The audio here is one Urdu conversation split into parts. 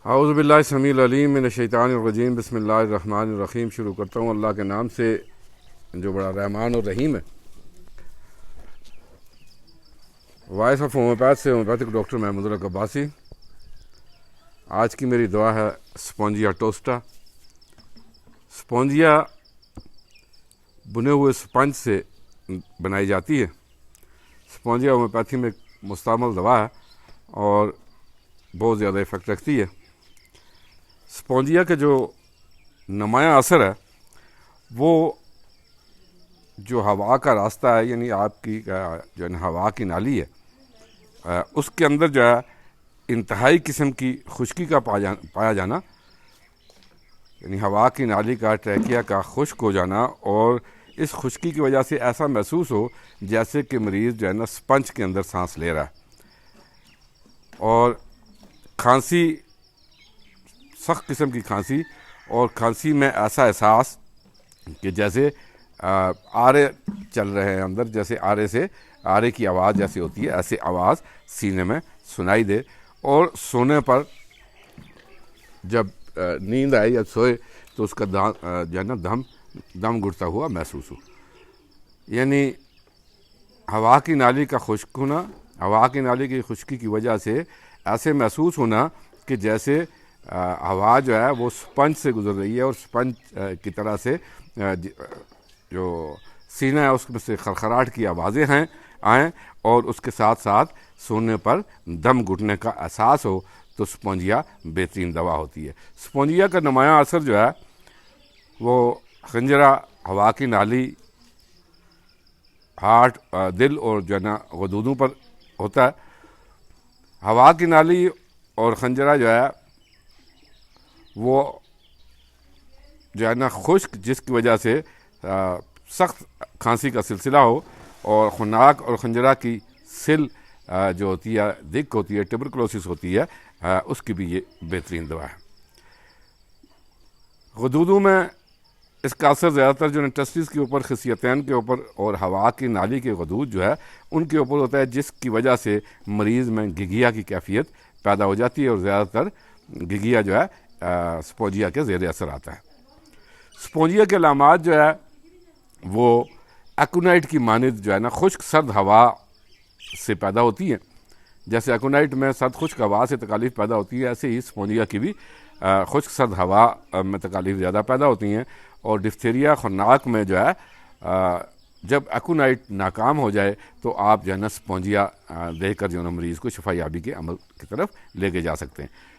اعوذ باللہ السمیع العلیم من الشیطان الرجیم بسم اللہ الرحمن الرحیم۔ شروع کرتا ہوں اللہ کے نام سے جو بڑا رحمان اور رحیم ہے۔ وائس آف ہومیوپیتھ سے ہومیوپیتھک ڈاکٹر محمود العباسی۔ آج کی میری دعا ہے سپونجیا ٹوسٹا۔ سپونجیا بنے ہوئے سپنج سے بنائی جاتی ہے۔ سپونجیا ہومیوپیتھی میں مستعمل دوا ہے اور بہت زیادہ افیکٹ رکھتی ہے۔ سپونجیا کا جو نمایاں اثر ہے وہ جو ہوا کا راستہ ہے، یعنی آپ کی جو ہوا کی نالی ہے، اس کے اندر جو ہے انتہائی قسم کی خشکی کا پایا جانا، یعنی ہوا کی نالی کا ٹریکیا کا خشک ہو جانا، اور اس خشکی کی وجہ سے ایسا محسوس ہو جیسے کہ مریض جو ہے نا سپنج کے اندر سانس لے رہا ہے، اور کھانسی، سخت قسم کی کھانسی، اور کھانسی میں ایسا احساس کہ جیسے آرے چل رہے ہیں اندر، جیسے آرے کی آواز جیسے ہوتی ہے ایسے آواز سینے میں سنائی دے، اور سونے پر جب نیند آئے یا سوئے تو اس کا جو ہے نا دم گھٹتا ہوا محسوس ہو، یعنی ہوا کی نالی کا خشک ہونا، ہوا کی نالی کی خشکی کی وجہ سے ایسے محسوس ہونا کہ جیسے ہوا جو ہے وہ سپنج سے گزر رہی ہے، اور سپنج کی طرح سے جو سینہ ہے اس میں سے خرخراہٹ کی آوازیں آئیں، اور اس کے ساتھ ساتھ سونے پر دم گھٹنے کا احساس ہو، تو سپونجیا بہترین دوا ہوتی ہے۔ سپونجیا کا نمایاں اثر جو ہے وہ خنجرہ، ہوا کی نالی، ہارٹ، دل اور جو ہے نا غدودوں پر ہوتا ہے۔ ہوا کی نالی اور خنجرہ جو ہے وہ جو ہے نا خشک، جس کی وجہ سے سخت کھانسی کا سلسلہ ہو، اور خناق اور خنجرہ کی سل جو ہوتی ہے، دق ہوتی ہے، ٹیوبرکلوسس ہوتی ہے، اس کی بھی یہ بہترین دوا ہے۔ غدودوں میں اس کا اثر زیادہ تر جو انٹسٹس کے اوپر، خصیتین کے اوپر اور ہوا کی نالی کے غدود جو ہے ان کے اوپر ہوتا ہے، جس کی وجہ سے مریض میں گگیا کی کیفیت پیدا ہو جاتی ہے، اور زیادہ تر گگیا جو ہے سپونجیا کے زیر اثر آتا ہے۔ سپونجیا کے علامات جو ہے وہ ایکونائٹ کی مانند جو ہے نا خشک سرد ہوا سے پیدا ہوتی ہے۔ جیسے ایکونائٹ میں سرد خشک ہوا سے تکالیف پیدا ہوتی ہے، ایسے ہی سپونجیا کی بھی خشک سرد ہوا میں تکالیف زیادہ پیدا ہوتی ہیں، اور ڈفتیریا، خناق میں جو ہے جب ایکونائٹ ناکام ہو جائے تو آپ جو ہے نا سپونجیا دے کر جو ہے نا مریض کو شفا یابی کے عمل کی طرف لے کے جا سکتے ہیں۔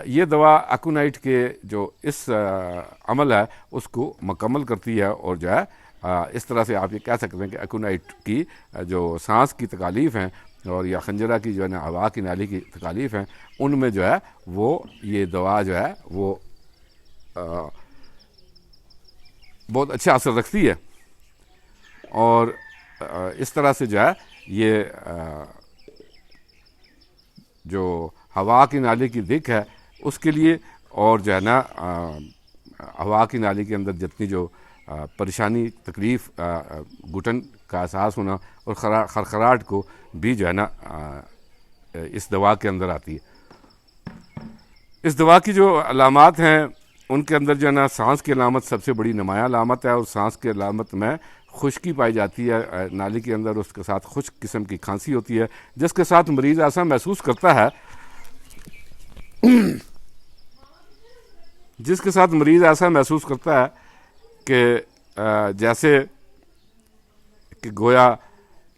یہ دوا ایکونائٹ کے جو اس عمل ہے اس کو مکمل کرتی ہے، اور جو ہے اس طرح سے آپ یہ کہہ سکتے ہیں کہ ایکونائٹ کی جو سانس کی تکالیف ہیں، اور یا خنجرہ کی جو ہے نا ہوا کی نالی کی تکالیف ہیں، ان میں جو ہے وہ یہ دوا جو ہے وہ بہت اچھا اثر رکھتی ہے، اور اس طرح سے جو ہے یہ جو ہوا کی نالی کی دق ہے اس کے لیے، اور جو ہے نا ہوا کی نالی کے اندر جتنی جو پریشانی، تکلیف، گھٹن کا احساس ہونا اور خرخراہٹ کو بھی جو ہے نا اس دوا کے اندر آتی ہے۔ اس دوا کی جو علامات ہیں ان کے اندر جو ہے نا سانس کی علامت سب سے بڑی نمایاں علامت ہے، اور سانس کی علامت میں خشکی پائی جاتی ہے نالی کے اندر، اس کے ساتھ خشک قسم کی کھانسی ہوتی ہے، جس کے ساتھ مریض ایسا محسوس کرتا ہے کہ جیسے کہ گویا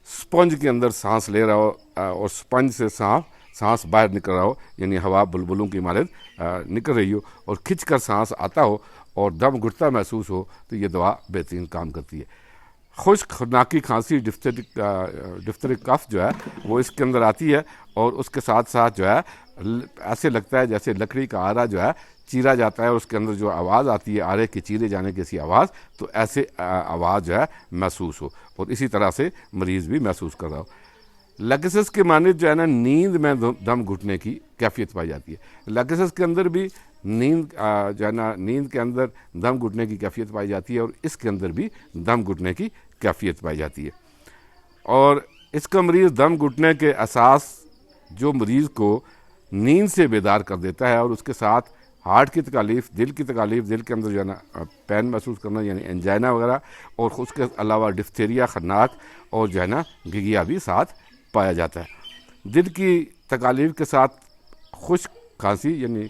سپنج کے اندر سانس لے رہا ہو، اور سپنج سے سانس باہر نکل رہا ہو، یعنی ہوا بلبلوں کی مانند نکل رہی ہو اور کھنچ کر سانس آتا ہو اور دم گھٹتا محسوس ہو، تو یہ دوا بہترین کام کرتی ہے۔ خشک خناقی کھانسی، ڈفترک کف جو ہے وہ اس کے اندر آتی ہے، اور اس کے ساتھ ساتھ جو ہے ایسے لگتا ہے جیسے لکڑی کا آرا جو ہے چیرا جاتا ہے، اور اس کے اندر جو آواز آتی ہے آرے کے چیرے جانے کی ایسی آواز، تو ایسے آواز جو ہے محسوس ہو، اور اسی طرح سے مریض بھی محسوس کر رہا ہو۔ لیکسس کے مانند جو ہے نا نیند میں دم گھٹنے کی کیفیت پائی جاتی ہے۔ لیکسس کے اندر بھی نیند جو ہے نا نیند کے اندر دم گھٹنے کی کیفیت پائی جاتی ہے، اور اس کے اندر بھی دم گھٹنے کی کیفیت پائی جاتی ہے، اور اس کا مریض دم گھٹنے کے احساس جو مریض کو نیند سے بیدار کر دیتا ہے، اور اس کے ساتھ ہارٹ کی تکالیف، دل کی تکالیف، دل کے اندر جو ہے نا پین محسوس کرنا یعنی انجائنا وغیرہ، اور اس کے علاوہ ڈفتیریا، خناق اور جو ہے نا گگیا بھی ساتھ پایا جاتا ہے۔ دل کی تکالیف کے ساتھ خشک کھانسی یعنی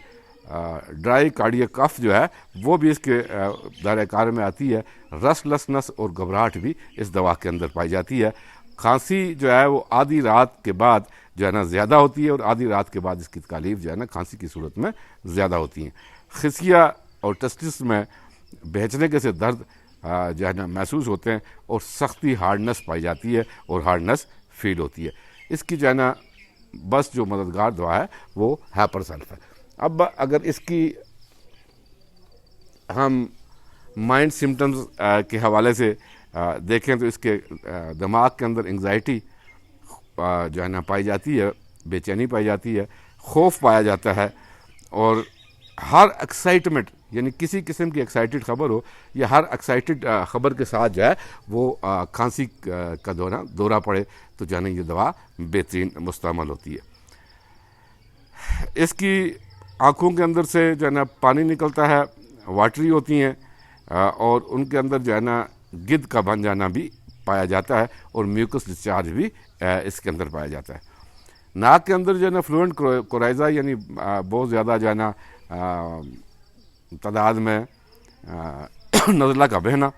ڈرائی کارڈیک کف جو ہے وہ بھی اس کے دائرۂ کار میں آتی ہے۔ ریسٹلیسنس اور گھبراہٹ بھی اس دوا کے اندر پائی جاتی ہے۔ کھانسی جو ہے وہ آدھی رات کے بعد جو ہے نا زیادہ ہوتی ہے، اور آدھی رات کے بعد اس کی تکالیف جو ہے نا کھانسی کی صورت میں زیادہ ہوتی ہیں۔ خصیہ اور ٹسٹس میں بہچنے کے سے درد جو ہے نا محسوس ہوتے ہیں، اور سختی ہارڈنس پائی جاتی ہے اور ہارڈنس فیل ہوتی ہے۔ اس کی جو ہے نا بس جو مددگار دوا ہے وہ ہیپر سلف ہے۔ اب اگر اس کی ہم مائنڈ سمٹمز کے حوالے سے دیکھیں تو اس کے دماغ کے اندر انگزائٹی جو ہے نا پائی جاتی ہے، بے چینی پائی جاتی ہے، خوف پایا جاتا ہے، اور ہر ایکسائٹمنٹ یعنی کسی قسم کی ایکسائٹڈ خبر ہو یا ہر ایکسائٹڈ خبر کے ساتھ جو ہے وہ کھانسی کا دورہ پڑے تو جو ہے نا یہ دوا بہترین مستعمل ہوتی ہے۔ اس کی آنکھوں کے اندر سے جو ہے نا پانی نکلتا ہے، واٹری ہوتی ہیں، اور ان کے اندر جو ہے نا گد کا بن جانا بھی پایا جاتا ہے، اور میوکس ڈسچارج بھی اس کے اندر پایا جاتا ہے۔ ناک کے اندر جو ہے نا فلوئنٹ کورائزا یعنی بہت زیادہ جو ہے نا تعداد میں نزلہ کا بہنا،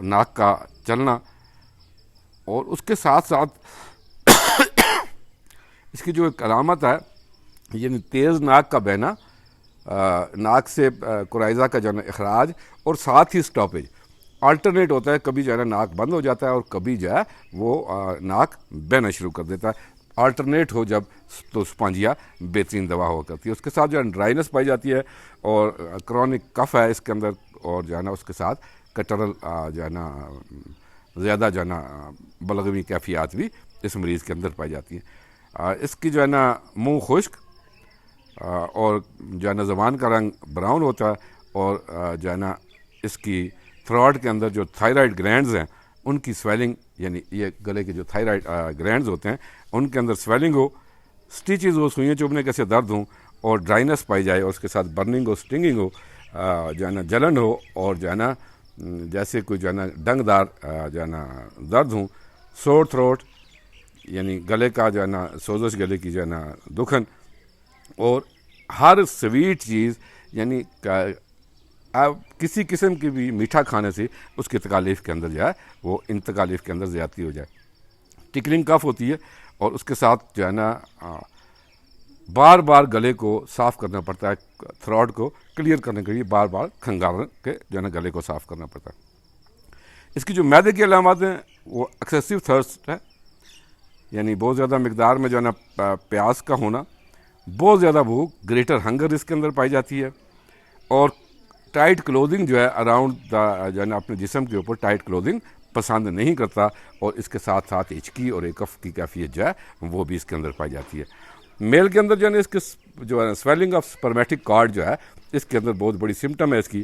ناک کا چلنا، اور اس کے ساتھ ساتھ اس کی جو ایک علامت ہے یعنی تیز ناک کا بہنا، ناک سے کورائزا کا جو ہے نا اخراج، اور ساتھ ہی سٹاپیج آلٹرنیٹ ہوتا ہے، کبھی جو ہے نا ناک بند ہو جاتا ہے اور کبھی جو ہے وہ ناک بہنا شروع کر دیتا ہے۔ آلٹرنیٹ ہو جب تو سپانجیا بہترین دوا ہوا کرتی ہے۔ اس کے ساتھ جو ہے ڈرائنس پائی جاتی ہے، اور کرونک کف ہے اس کے اندر، اور جو ہے نا اس کے ساتھ کٹرل جو ہے نا زیادہ جو ہے نا بلغمی کیفیات بھی اس مریض کے اندر پائی جاتی ہیں۔ اس کی جو ہے نا منہ خشک، اور جو ہے نا زبان کا رنگ براؤن ہوتا ہے، اور جو ہے نا اس کی تھروٹ کے اندر جو تھائرائڈ گلینڈز ہیں ان کی سویلنگ یعنی یہ گلے کے جو تھائرائڈ گلینڈز ہوتے ہیں ان کے اندر سویلنگ ہو، سٹیچز ہو، سوئیاں چبھنے کے سے درد ہوں، اور ڈرائنس پائی جائے، اور اس کے ساتھ برننگ ہو، سٹنگنگ ہو، جو ہے نا جلن ہو، اور جو ہے نا جیسے کوئی جو ہے نا ڈنگ دار جو ہے نا درد ہوں، سور تھروٹ یعنی گلے کا جو ہے نا سوزش، گلے کی جو ہے نا دکھن، اور ہر سویٹ چیز یعنی کسی قسم کی بھی میٹھا کھانے سے اس کی تکالیف کے اندر جو ہے وہ ان تکالیف کے اندر زیادتی ہو جائے۔ ٹکلنگ کف ہوتی ہے، اور اس کے ساتھ جو ہے نا بار بار گلے کو صاف کرنا پڑتا ہے، تھروٹ کو کلیئر کرنے کے لیے بار بار کھنگال کے جو ہے نا گلے کو صاف کرنا پڑتا ہے۔ اس کی جو معدے کی علامات ہیں وہ ایکسیسو تھرسٹ ہے، یعنی بہت زیادہ مقدار میں جو ہے نا پیاس کا ہونا، بہت زیادہ بھوک، گریٹر ہنگر اس کے اندر پائی جاتی ہے، اور ٹائٹ کلودنگ جو ہے اراؤنڈ جو ہے نا اپنے جسم کے اوپر ٹائٹ کلودنگ پسند نہیں کرتا، اور اس کے ساتھ ساتھ ہچکی اور ایکف کی کیفیت جو ہے وہ بھی اس کے اندر پائی جاتی ہے۔ میل کے اندر جو ہے نا اس کے جو ہے سویلنگ آف سپرمیٹک کارڈ جو ہے اس کے اندر بہت بڑی سمٹم ہے اس کی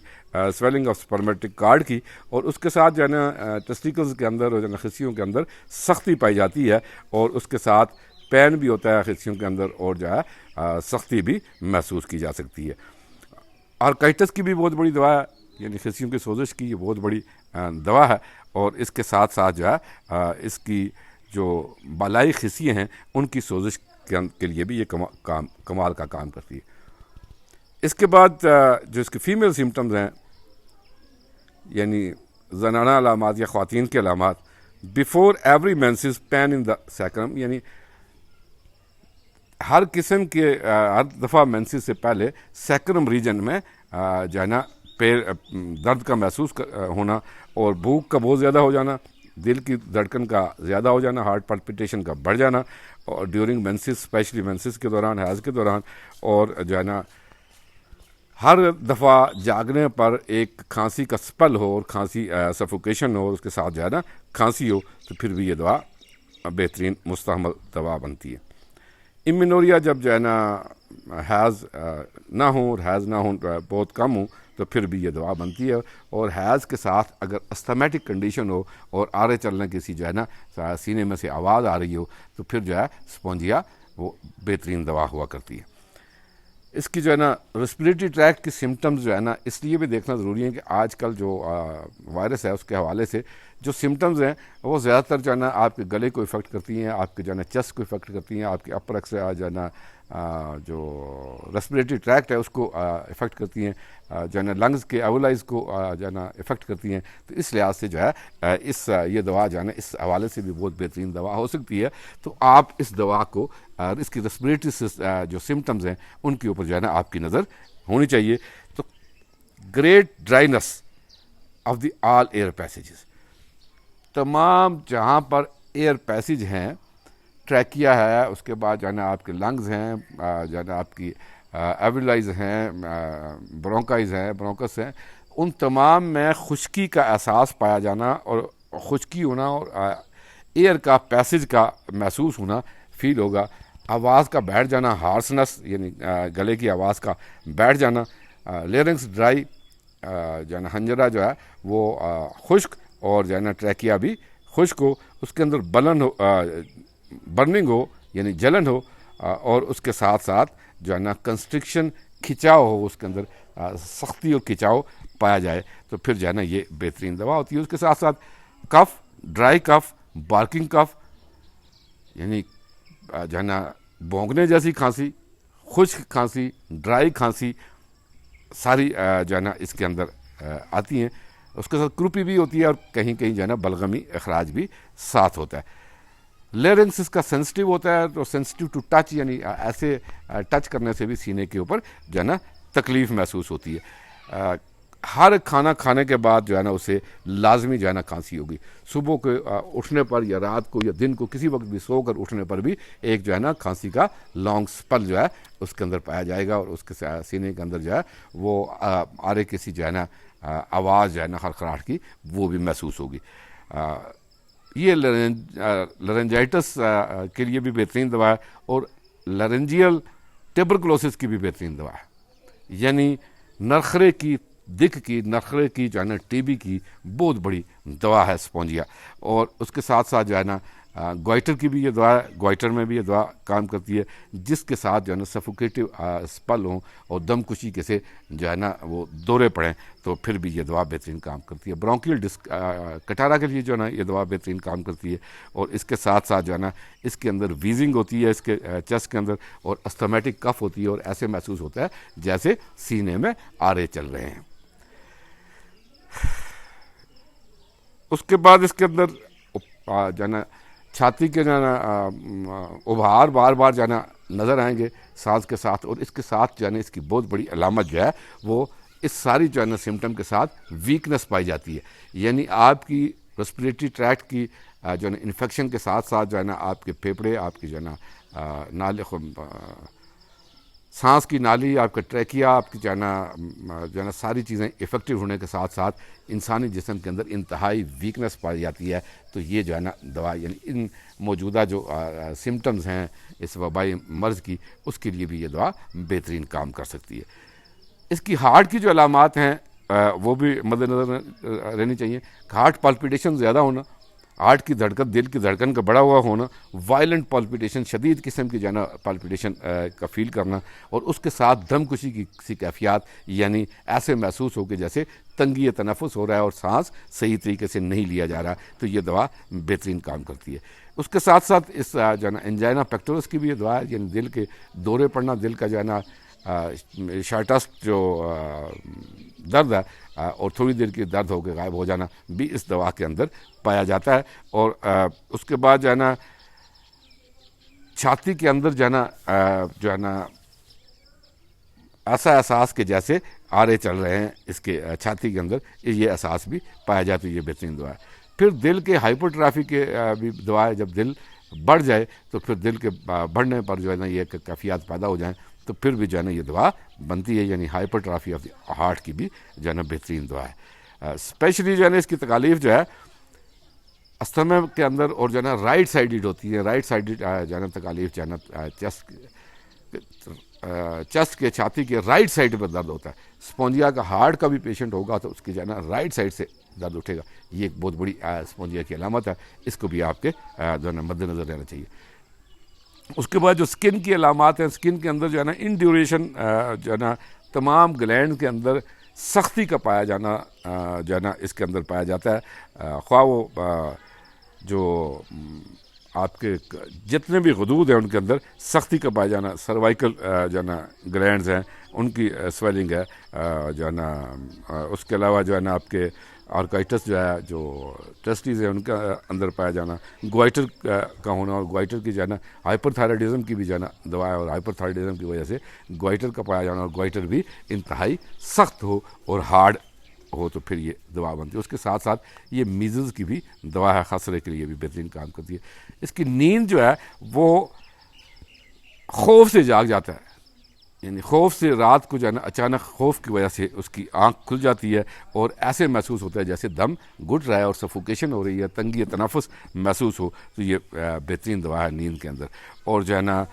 سویلنگ آف سپرمیٹک کارڈ کی، اور اس کے ساتھ جو ہے نا ٹیسٹیکلز کے اندر اور جو ہے نا خصیوں کے اندر سختی پائی جاتی ہے، اور اس کے ساتھ پین بھی ہوتا ہے خصیوں کے اندر، اور جو ہے سختی بھی محسوس کی جا سکتی ہے۔ آرکائٹس کی بھی بہت بڑی دوا ہے، یعنی خصیوں کی سوزش کی یہ بہت بڑی دوا ہے، اور اس کے ساتھ ساتھ جو ہے اس کی جو بالائی خصیے ہیں ان کی سوزش کے لیے بھی یہ کمال کا کام کرتی ہے۔ اس کے بعد جو اس کی فیمیل سمٹمز ہیں یعنی زنانہ علامات یا خواتین کے علامات، بیفور ایوری مینسز پین ان دا سیکرم، یعنی ہر قسم کے ہر دفعہ مینسز سے پہلے سیکرم ریجن میں جو ہے نا درد کا محسوس ہونا، اور بھوک کا بہت زیادہ ہو جانا، دل کی دھڑکن کا زیادہ ہو جانا، ہارٹ پلپیٹیشن کا بڑھ جانا، اور ڈیورنگ مینسز اسپیشلی مینسز کے دوران، حیض کے دوران، اور جو ہے نا ہر دفعہ جاگنے پر ایک کھانسی کا سپل ہو اور کھانسی سفوکیشن ہو، اور اس کے ساتھ جو ہے نا کھانسی ہو، تو پھر بھی یہ دوا بہترین مستعمل دوا بنتی ہے۔ ایمینوریا جب جو ہے نا حیض نہ ہوں، اور حیض نہ ہوں بہت کم ہوں، تو پھر بھی یہ دوا بنتی ہے، اور حیض کے ساتھ اگر استھمیٹک کنڈیشن ہو اور آرے چلنے کسی جو ہے نا سینے میں سے آواز آ رہی ہو، تو پھر جو ہے سپونجیا وہ بہترین دوا ہوا کرتی ہے۔ اس کی جو ہے نا ریسپریٹری ٹریک کی سمٹمز جو ہے نا اس لیے بھی دیکھنا ضروری ہے کہ آج کل جو وائرس ہے اس کے حوالے سے جو سمٹمز ہیں وہ زیادہ تر جو ہے نا آپ کے گلے کو افیکٹ کرتی ہیں، آپ کے جو ہے نا چیسٹ کو افیکٹ کرتی ہیں، آپ کے اپر ایکس جو ہے نا جو ریسپریٹری ٹریکٹ ہے اس کو افیکٹ کرتی ہیں، جو ہے نا لنگز کے ایوولائز کو جو ہے نا افیکٹ کرتی ہیں۔ تو اس لحاظ سے جو ہے یہ دوا جو ہے نا اس حوالے سے بھی بہت بہترین دوا ہو سکتی ہے۔ تو آپ اس دوا کو اس کی ریسپریٹری جو سمٹمز ہیں ان کے اوپر جو ہے نا آپ کی نظر ہونی چاہیے۔ تو great drains of the all air passages, تمام جہاں پر ایئر پیسیج ہیں، ٹریکیا ہے، اس کے بعد جو ہے نا آپ کے لنگز ہیں، جو ہے نا آپ کی ایویلائز ہیں، برونکائز ہیں، برونکس ہیں، ان تمام میں خشکی کا احساس پایا جانا اور خشکی ہونا اور ایئر کا پیسیج کا محسوس ہونا فیل ہوگا، آواز کا بیٹھ جانا، ہارسنس یعنی گلے کی آواز کا بیٹھ جانا، لیرنگس ڈرائی، جو ہے نا ہنجرہ جو ہے وہ خشک اور جو ہے نا ٹریکیا بھی خشک ہو، اس کے اندر برننگ ہو یعنی جلن ہو، اور اس کے ساتھ ساتھ جو ہے نا کنسٹرکشن کھچاؤ ہو، اس کے اندر سختی اور کھچاؤ پایا جائے، تو پھر جو ہے نا یہ بہترین دوا ہوتی ہے۔ اس کے ساتھ ساتھ کف، ڈرائی کف، بارکنگ کف یعنی جو ہے نا بھونکنے جیسی کھانسی، خشک کھانسی، ڈرائی کھانسی، ساری جو ہے نا اس کے اندر آتی ہیں۔ اس کے ساتھ کروپی بھی ہوتی ہے اور کہیں کہیں جو ہے نا بلغمی اخراج بھی ساتھ ہوتا ہے۔ لیرنگس اس کا سینسٹیو ہوتا ہے، تو سینسٹیو ٹو ٹچ یعنی ایسے ٹچ کرنے سے بھی سینے کے اوپر جو ہے نا تکلیف محسوس ہوتی ہے۔ ہر کھانا کھانے کے بعد جو ہے نا اسے لازمی جو ہے نا کھانسی ہوگی، صبح کے اٹھنے پر یا رات کو یا دن کو کسی وقت بھی سو کر اٹھنے پر بھی ایک جو ہے نا کھانسی کا لانگ سپل جو ہے اس کے اندر پایا جائے گا، اور اس کے سینے کے اندر جو ہے وہ آرے کسی جو ہے نا آواز جو ہے نا خرخراہٹ کی وہ بھی محسوس ہوگی۔ یہ لرنجائٹس کے لیے بھی بہترین دوا ہے، اور لرنجیل ٹیبرکلوسس کی بھی بہترین دوا ہے، یعنی نرخرے کی دکھ کی، نرخرے کی جو ہے نا ٹی بی کی بہت بڑی دوا ہے اسپونجیا۔ اور اس کے ساتھ ساتھ جو ہے نا گوائٹر کی بھی یہ دوا ہے، گوائٹر میں بھی یہ دوا کام کرتی ہے، جس کے ساتھ جو ہے نا سفوکیٹو اسپل ہوں اور دم کشی کے سے جو ہے نا وہ دورے پڑیں تو پھر بھی یہ دوا بہترین کام کرتی ہے۔ برونکیل کٹارا کے لیے جو ہے نا یہ دوا بہترین کام کرتی ہے، اور اس کے ساتھ ساتھ جو ہے نا اس کے اندر ویزنگ ہوتی ہے، اس کے چیسٹ کے اندر، اور استھمیٹک کف ہوتی ہے، اور ایسے محسوس ہوتا ہے جیسے سینے میں آرے چل رہے ہیں۔ اس کے بعد اس کے اندر جو ہے نا چھاتی کے جو ہے نا ابھار بار بار جو ہے نا نظر آئیں گے سانس کے ساتھ، اور اس کے ساتھ جو ہے نا اس کی بہت بڑی علامت جو ہے وہ اس ساری جو ہے نا سمٹم کے ساتھ ویکنس پائی جاتی ہے، یعنی آپ کی ریسپریٹری ٹریکٹ کی جو ہے نا انفیکشن کے ساتھ ساتھ جو ہے نا آپ کے پھیپھڑے، آپ کی جو ہے نا نالے، سانس کی نالی، آپ کا ٹریکیا، آپ کی جو ہے نا ساری چیزیں افیکٹو ہونے کے ساتھ ساتھ انسانی جسم کے اندر انتہائی ویکنس پائی جاتی ہے، تو یہ جو ہے نا دوا یعنی ان موجودہ جو سمٹمز ہیں اس وبائی مرض کی، اس کے لیے بھی یہ دوا بہترین کام کر سکتی ہے۔ اس کی ہارٹ کی جو علامات ہیں وہ بھی مد نظر رہنی چاہیے۔ ہارٹ پالپیٹیشن زیادہ ہونا، ہارٹ کی دھڑکن، دل کی دھڑکن کا بڑا ہوا ہونا، وائلنٹ پالپیٹیشن، شدید قسم کی جو ہے نا پالپیٹیشن کا فیل کرنا، اور اس کے ساتھ دم کشی کی سی کیفیات، یعنی ایسے محسوس ہو کہ جیسے تنگی تنفس ہو رہا ہے اور سانس صحیح طریقے سے نہیں لیا جا رہا، تو یہ دوا بہترین کام کرتی ہے۔ اس کے ساتھ ساتھ اس جو ہے نا انجائنا پیکٹورس کی بھی یہ دوا ہے، یعنی دل کے دورے پڑنا، دل کا جو ہے نا شارٹسٹ جو درد ہے اور تھوڑی دیر کی درد ہو کے غائب ہو جانا بھی اس دوا کے اندر پایا جاتا ہے۔ اور اس کے بعد جو ہے نا چھاتی کے اندر جو ہے نا ایسا احساس کہ جیسے آرے چل رہے ہیں اس کے چھاتی کے اندر، یہ احساس بھی پایا جاتا ہے، یہ بہترین دوا ہے۔ پھر دل کے ہائپرٹرافی کے بھی دوا ہے، جب دل بڑھ جائے تو پھر دل کے بڑھنے پر جو ہے نا یہ کیفیات پیدا ہو جائیں تو پھر بھی جو ہے نا یہ دوا بنتی ہے، یعنی ہائپرٹرافی آف دی ہارٹ کی بھی جو ہے نا بہترین دوا ہے۔ اسپیشلی جو ہے نا اس کی تکالیف جو ہے استھما کے اندر اور جو ہے نا رائٹ سائڈڈ ہوتی ہے، رائٹ سائڈڈ جو ہے نا تکالیف جو ہے نا چیسٹ کے، چھاتی کے رائٹ سائڈ پر درد ہوتا ہے۔ اسپونجیا کا ہارٹ کا بھی پیشنٹ ہوگا تو اس کی جو ہے نا رائٹ سائڈ سے درد اٹھے گا، یہ ایک بہت بڑی اسپونجیا کی علامت ہے، اس کو بھی آپ کے جو ہے نا مد نظر رہنا چاہیے۔ اس کے بعد جو اسکن کی علامات ہیں، اسکن کے اندر جو ہے نا ان ڈیوریشن جو ہے نا تمام گلینڈ کے اندر سختی کا پایا جانا جو ہے نا اس کے اندر پایا جاتا ہے، خواہ وہ جو آپ کے جتنے بھی غدود ہیں ان کے اندر سختی کا پایا جانا، سروائیکل جو ہے نا گلینڈز ہیں ان کی سویلنگ ہے جو ہے نا، اس کے علاوہ جو ہے نا آپ کے آرکائٹس جو ہے جو ٹیسٹیز ہیں ان کا اندر پایا جانا، گوائٹر کا ہونا، اور گوائٹر کی جو ہے نا ہائپر تھائرائڈزم کی بھی جو ہے نا دوا ہے، اور ہائپر تھائرائڈزم کی وجہ سے گوائٹر کا پایا جانا، اور گوائٹر بھی انتہائی سخت ہو اور ہارڈ ہو تو پھر یہ دوا بنتی ہے۔ اس کے ساتھ ساتھ یہ میزلز کی بھی دوا ہے، خسرے کے لیے بھی بہترین کام کرتی ہے۔ اس کی نیند جو ہے وہ خوف سے جاگ جاتا ہے، یعنی خوف سے رات کو جو ہے نا اچانک خوف کی وجہ سے اس کی آنکھ کھل جاتی ہے اور ایسے محسوس ہوتا ہے جیسے دم گھٹ رہا ہے اور سفوکیشن ہو رہی ہے، تنگی تنفس محسوس ہو، تو یہ بہترین دوا ہے نیند کے اندر۔ اور جو ہے نا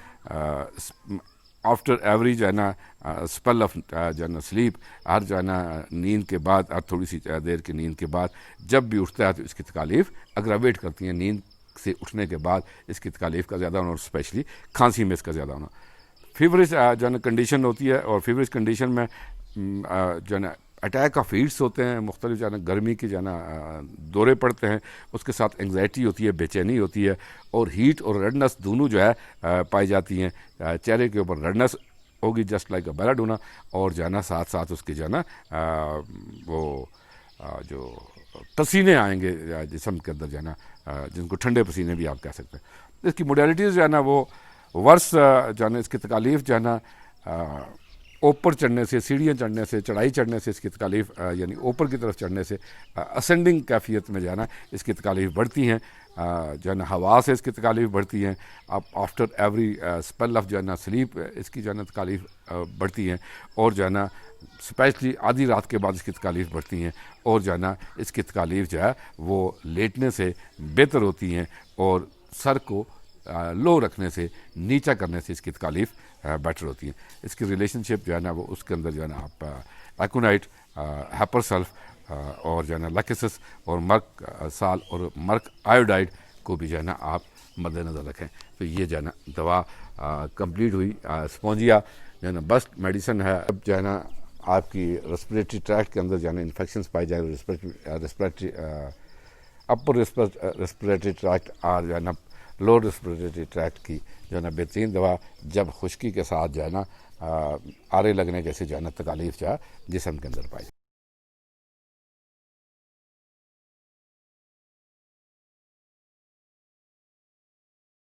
آفٹر ایوری جو ہے نا اسپیل آف جو ہے نا سلیپ، ہر جو ہے نا نیند کے بعد، ہر تھوڑی سی دیر کی نیند کے بعد جب بھی اٹھتا ہے تو اس کی تکالیف اگراویٹ کرتی ہیں۔ نیند سے اٹھنے کے بعد اس کی تکالیف کا زیادہ ہونا، اور اسپیشلی کھانسی میں اس کا زیادہ ہونا۔ فیورس جو ہے نا کنڈیشن ہوتی ہے، اور فیورس کنڈیشن میں جو ہے نا اٹیک آف ہیٹس ہوتے ہیں، مختلف جو ہے نا گرمی کے جو ہے نا دورے پڑتے ہیں، اس کے ساتھ انگزائٹی ہوتی ہے، بے چینی ہوتی ہے، اور ہیٹ اور ریڈنس دونوں جو ہے پائی جاتی ہیں۔ چہرے کے اوپر ریڈنس ہوگی جسٹ لائک اے بیلاڈونا، اور جو ہے نا ساتھ ساتھ اس کے جو ہے نا وہ جو پسینے آئیں گے جسم کے اندر جو ہے نا، جن کو ٹھنڈے پسینے بھی آپ کہہ سکتے ہیں۔ اس کی موڈیلٹیز جو ہے نا وہ ورس جو ہے نا اس کی تکالیف جو ہے نا اوپر چڑھنے سے، سیڑھیاں چڑھنے سے، چڑھائی چڑھنے سے اس کی تکالیف یعنی اوپر کی طرف چڑھنے سے، اسینڈنگ کیفیت میں جو ہے نا اس کی تکالیف بڑھتی ہیں، جو ہے نا ہوا سے اس کی تکالیف بڑھتی ہیں، آفٹر ایوری اسپیل آف جو ہے نا سلیپ اس کی جو ہے نا تکالیف بڑھتی ہیں، اور جو ہے نا اسپیشلی آدھی رات کے بعد اس کی تکالیف بڑھتی ہیں، اور جو ہے نا اس کی تکالیف جو ہے وہ لیٹنے سے بہتر ہوتی ہیں، اور سر کو لو رکھنے سے، نیچا کرنے سے اس کی تکالیف بیٹر ہوتی ہیں۔ اس کی ریلیشن شپ جو ہے نا وہ اس کے اندر جو ہے نا آپ ایکونائٹ، ہیپر سلف، اور جو ہے نا لیکسس اور مرک سال اور مرک آیوڈائڈ کو بھی جو ہے نا آپ مد نظر رکھیں۔ تو یہ جو ہے نا دوا کمپلیٹ ہوئی۔ اسپونجیا جو ہے نا بیسٹ میڈیسن ہے۔ اب جو ہے نا آپ کی ریسپریٹری ٹریکٹ کے اندر جو ہے نا انفیکشنز پائی جائے، ریسپریٹری اپر ریسپریٹری ٹریکٹ اور جو ہے نا لوور ریسپریٹری ٹریکٹ کی جو ہے نا بہترین دوا، جب خشکی کے ساتھ جو ہے نا آرے لگنے جیسے جو ہے نا تکالیف جو ہے جسم کے اندر پائی